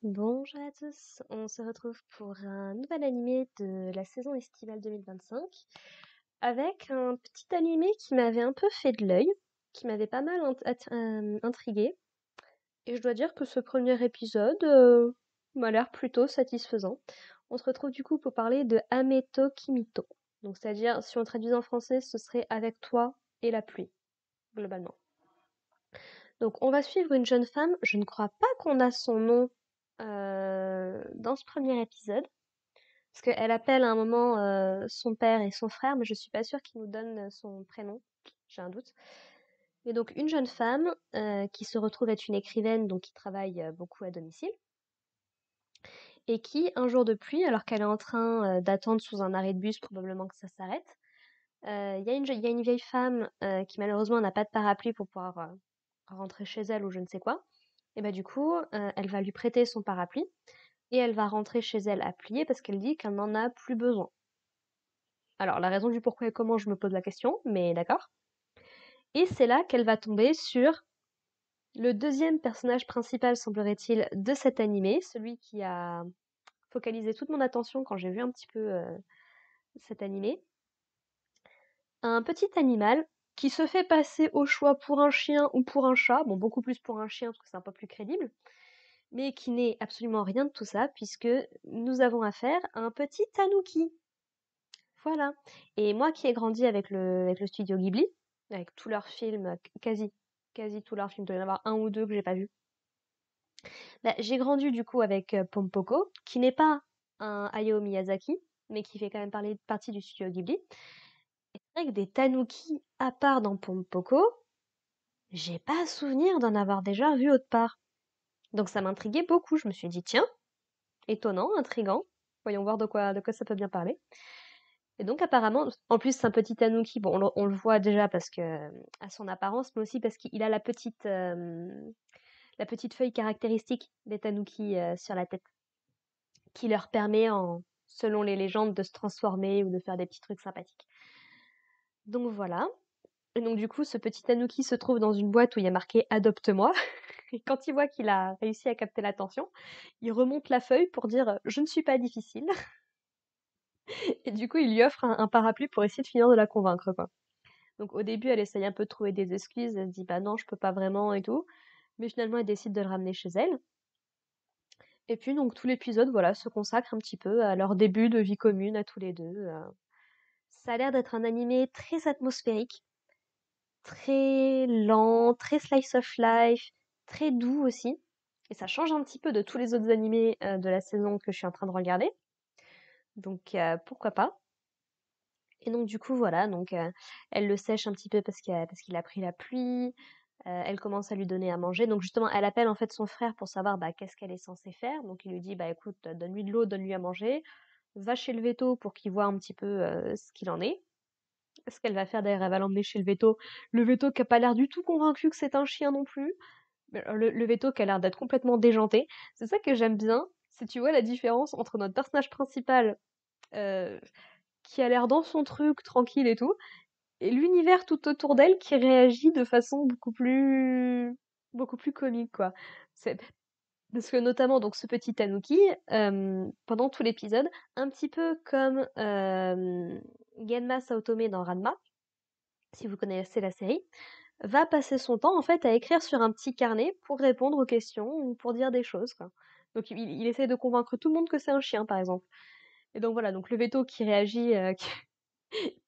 Bonjour à tous, on se retrouve pour un nouvel animé de la saison estivale 2025 avec un petit animé qui m'avait un peu fait de l'œil, qui m'avait pas mal intriguée. Et je dois dire que ce premier épisode m'a l'air plutôt satisfaisant. On se retrouve du coup pour parler de Ameto Kimito. Donc c'est-à-dire, si on traduit en français, ce serait Avec toi et la pluie, globalement. Donc on va suivre une jeune femme, je ne crois pas qu'on a son nom dans ce premier épisode, parce qu'elle appelle à un moment son père et son frère, mais je suis pas sûre qu'il nous donne son prénom, j'ai un doute. Mais donc une jeune femme qui se retrouve être une écrivaine, donc qui travaille beaucoup à domicile, et qui, un jour de pluie, alors qu'elle est en train d'attendre sous un arrêt de bus, probablement que ça s'arrête, il y a une vieille femme qui malheureusement n'a pas de parapluie pour pouvoir rentrer chez elle ou je ne sais quoi. Et bah du coup, elle va lui prêter son parapluie et elle va rentrer chez elle à plier parce qu'elle dit qu'elle n'en a plus besoin. Alors la raison du pourquoi et comment, je me pose la question, mais d'accord. Et c'est là qu'elle va tomber sur le deuxième personnage principal, semblerait-il, de cet animé, celui qui a focalisé toute mon attention quand j'ai vu un petit peu cet animé. Un petit animal qui se fait passer au choix pour un chien ou pour un chat, bon beaucoup plus pour un chien parce que c'est un peu plus crédible, mais qui n'est absolument rien de tout ça puisque nous avons affaire à un petit tanuki. Voilà. Et moi qui ai grandi avec le studio Ghibli, avec tous leurs films, quasi tous leurs films, il doit y en avoir un ou deux que j'ai pas vu. Bah, j'ai grandi du coup avec Pompoko, qui n'est pas un Hayao Miyazaki, mais qui fait quand même partie du studio Ghibli. Et c'est vrai que des tanuki à part dans Pompoko, j'ai pas souvenir d'en avoir déjà vu autre part. Donc ça m'intriguait beaucoup. Je me suis dit, tiens, étonnant, intriguant. Voyons voir de quoi ça peut bien parler. Et donc apparemment, en plus c'est un petit tanuki, bon on le voit déjà parce que à son apparence, mais aussi parce qu'il a la petite feuille caractéristique des tanuki sur la tête, qui leur permet, selon les légendes, de se transformer ou de faire des petits trucs sympathiques. Donc voilà. Et donc du coup, ce petit tanuki se trouve dans une boîte où il y a marqué Adopte-moi. Et quand il voit qu'il a réussi à capter l'attention, il remonte la feuille pour dire je ne suis pas difficile. Et du coup, il lui offre un parapluie pour essayer de finir de la convaincre, quoi. Donc au début, elle essaye un peu de trouver des excuses, elle se dit bah non, je peux pas vraiment et tout. Mais finalement, elle décide de le ramener chez elle. Et puis donc tout l'épisode, voilà, se consacre un petit peu à leur début de vie commune à tous les deux. Ça a l'air d'être un animé très atmosphérique, très lent, très slice of life, très doux aussi. Et ça change un petit peu de tous les autres animés de la saison que je suis en train de regarder. Donc pourquoi pas. Et donc du coup voilà, donc elle le sèche un petit peu parce qu'il a pris la pluie. Elle commence à lui donner à manger. Donc justement, elle appelle en fait son frère pour savoir bah, qu'est-ce qu'elle est censée faire. Donc il lui dit bah écoute, donne-lui de l'eau, donne-lui à manger. Va chez le veto pour qu'il voit un petit peu ce qu'il en est. Ce qu'elle va faire d'ailleurs, elle va l'emmener chez le veto. Le veto qui a pas l'air du tout convaincu que c'est un chien non plus. Le veto qui a l'air d'être complètement déjanté. C'est ça que j'aime bien. Si tu vois la différence entre notre personnage principal euh, qui a l'air dans son truc, tranquille et tout, et l'univers tout autour d'elle qui réagit de façon beaucoup plus comique, quoi. C'est parce que notamment donc ce petit tanuki pendant tout l'épisode, un petit peu comme Genma Saotome dans Ranma, si vous connaissez la série, va passer son temps en fait à écrire sur un petit carnet pour répondre aux questions ou pour dire des choses, quoi. Donc il essaie de convaincre tout le monde que c'est un chien par exemple. Et donc voilà, donc le veto qui réagit,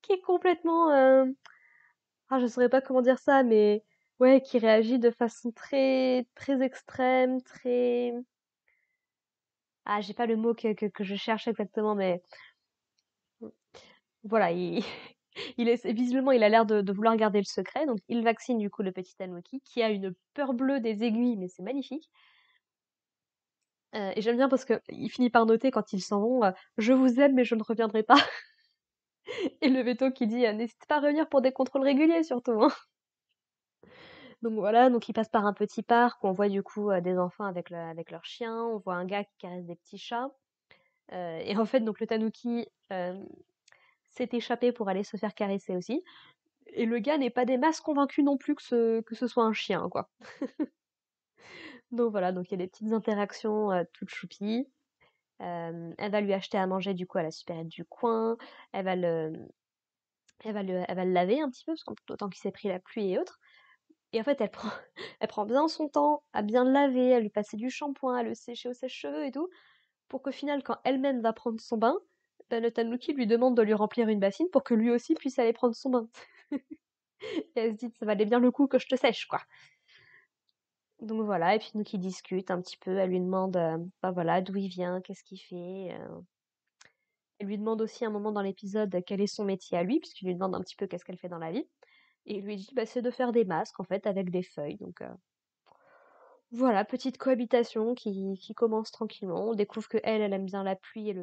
qui est complètement ah, je saurais pas comment dire ça, mais ouais, qui réagit de façon très extrême, très... Ah, j'ai pas le mot que je cherche exactement, mais voilà, visiblement, il a l'air de vouloir garder le secret, donc il vaccine du coup le petit Tanuki, qui a une peur bleue des aiguilles, mais c'est magnifique. Et j'aime bien parce que il finit par noter quand ils s'en vont, je vous aime, mais je ne reviendrai pas. Et le veto qui dit, n'hésite pas à revenir pour des contrôles réguliers, surtout, hein. Donc voilà, donc ils passent par un petit parc où on voit du coup des enfants avec leurs chiens, on voit un gars qui caresse des petits chats. Et en fait, donc le tanuki s'est échappé pour aller se faire caresser aussi. Et le gars n'est pas des masses convaincu non plus que ce soit un chien, quoi. Donc voilà, donc il y a des petites interactions toutes choupies. Elle va lui acheter à manger du coup à la supérette du coin. Elle va le, elle va le laver un petit peu parce qu'autant qu'il s'est pris la pluie et autres. Et en fait, elle prend, elle prend bien son temps à bien le laver, à lui passer du shampoing, à le sécher au sèche-cheveux et tout, pour qu'au final, quand elle-même va prendre son bain, ben, le tanuki lui demande de lui remplir une bassine pour que lui aussi puisse aller prendre son bain. Et elle se dit, ça valait bien le coup que je te sèche, quoi. Donc voilà, et puis donc ils discutent un petit peu, elle lui demande, ben voilà, d'où il vient, qu'est-ce qu'il fait. Elle lui demande aussi un moment dans l'épisode quel est son métier à lui, puisqu'il lui demande un petit peu qu'est-ce qu'elle fait dans la vie. Et il lui dit, bah, c'est de faire des masques, en fait, avec des feuilles. Donc voilà, petite cohabitation qui commence tranquillement. On découvre que elle aime bien la pluie et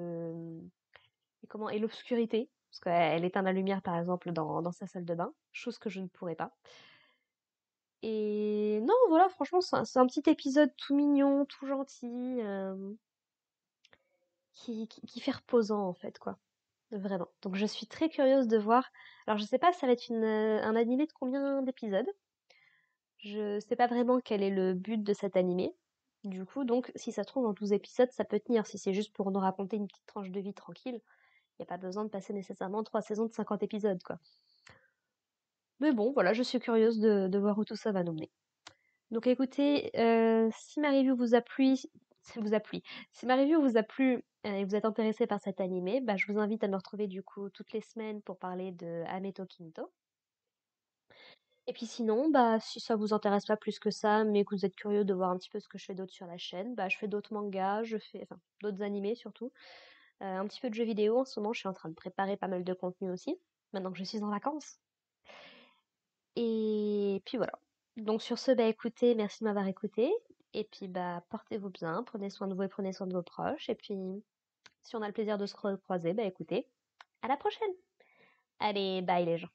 l'obscurité. Parce qu'elle éteint la lumière, par exemple, dans sa salle de bain, chose que je ne pourrais pas. Et non, voilà, franchement, c'est un petit épisode tout mignon, tout gentil, qui fait reposant, en fait, quoi. Vraiment. Donc je suis très curieuse de voir. Alors je sais pas, ça va être un animé de combien d'épisodes? Je sais pas vraiment quel est le but de cet animé. Du coup, donc, si ça se trouve, en 12 épisodes, ça peut tenir. Si c'est juste pour nous raconter une petite tranche de vie tranquille, il n'y a pas besoin de passer nécessairement 3 saisons de 50 épisodes, quoi. Mais bon, voilà, je suis curieuse de voir où tout ça va nous mener. Donc écoutez, si ma review vous a plu, si ma review vous a plu et vous êtes intéressé par cet animé, bah, je vous invite à me retrouver du coup toutes les semaines pour parler de Ameto Kinto. Et puis sinon, bah, si ça vous intéresse pas plus que ça, mais que vous êtes curieux de voir un petit peu ce que je fais d'autre sur la chaîne, bah, je fais d'autres mangas, enfin, d'autres animés surtout, un petit peu de jeux vidéo en ce moment, je suis en train de préparer pas mal de contenu aussi, maintenant que je suis en vacances. Et puis voilà. Donc sur ce, bah écoutez, merci de m'avoir écouté. Et puis bah portez-vous bien, prenez soin de vous et prenez soin de vos proches. Et puis si on a le plaisir de se recroiser, bah écoutez, à la prochaine. Allez, bye les gens.